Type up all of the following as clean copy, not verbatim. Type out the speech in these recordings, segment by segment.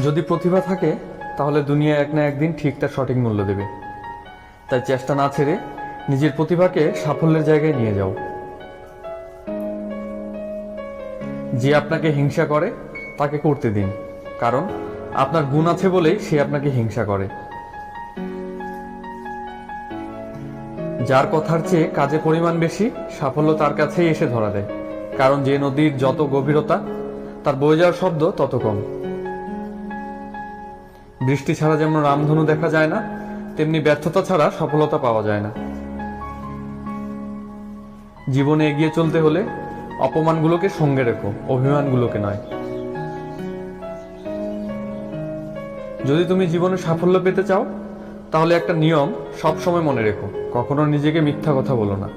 যদি প্রতিভা থাকে তাহলে দুনিয়া এক না একদিন ঠিক তার সঠিক মূল্য দেবে। তাই চেষ্টা না ছেড়ে নিজের প্রতিভাকে সাফল্যের জায়গায় নিয়ে যাও। যে আপনাকে হিংসা করে তাকে করতে দিন, কারণ আপনার গুণ আছে বলেই সে আপনাকে হিংসা করে। যার কথার চেয়ে কাজে পরিমাণ বেশি, সাফল্য তার কাছেই এসে ধরা দেয়, কারণ যে নদীর যত গভীরতা তার বয়ে যাওয়ার শব্দ তত কম। বৃষ্টি ছাড়া যেমন রামধনু দেখা যায় না, তেমনি ব্যর্থতা ছাড়া সফলতা পাওয়া যায় না। জীবনে এগিয়ে চলতে হলে অপমানগুলোকে সঙ্গে রেখো, অভিমানগুলোকে নয়। যদি তুমি জীবনে সাফল্য পেতে চাও তাহলে একটা নিয়ম সব সময় মনে রেখো, কখনো নিজেকে মিথ্যা কথা বলো না।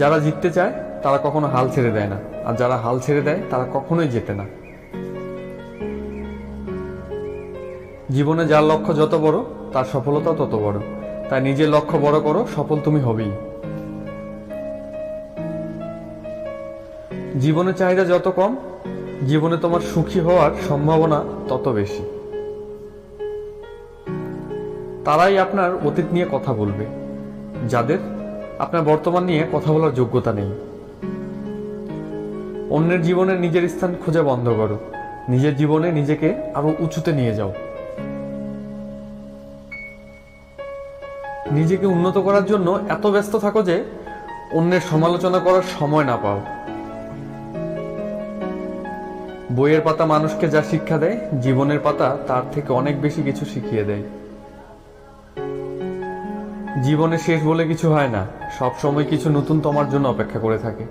যারা জিততে চায় তারা কখনো হাল ছেড়ে দেয় না, আর যারা হাল ছেড়ে দেয় তারা কখনোই জেতে না। জীবনে যার লক্ষ্য যত বড় তার সফলতা তত বড়। তাই নিজের লক্ষ্য বড় করো, সফল তুমি হবেই। জীবনের চাহিদা যত কম, জীবনে তোমার সুখী হওয়ার সম্ভাবনা তত বেশি। তারাই আপনার অতীত নিয়ে কথা বলবে, যাদের আপনার বর্তমান নিয়ে কথা বলার যোগ্যতা নেই। অন্যের জীবনে নিজের স্থান খোঁজা বন্ধ করো, নিজের জীবনে নিজেকে আরো উঁচুতে নিয়ে যাও। নিজেকে উন্নত করার জন্য এত ব্যস্ত থাকো যে অন্যের সমালোচনা করার সময় না পাও। বইয়ের পাতা মানুষকে যা শিক্ষা দেয়, জীবনের পাতা তার থেকে অনেক বেশি কিছু শিখিয়ে দেয়। জীবনে শেষ বলে কিছু হয় না, সব সময় কিছু নতুন তোমার জন্য অপেক্ষা করে থাকে।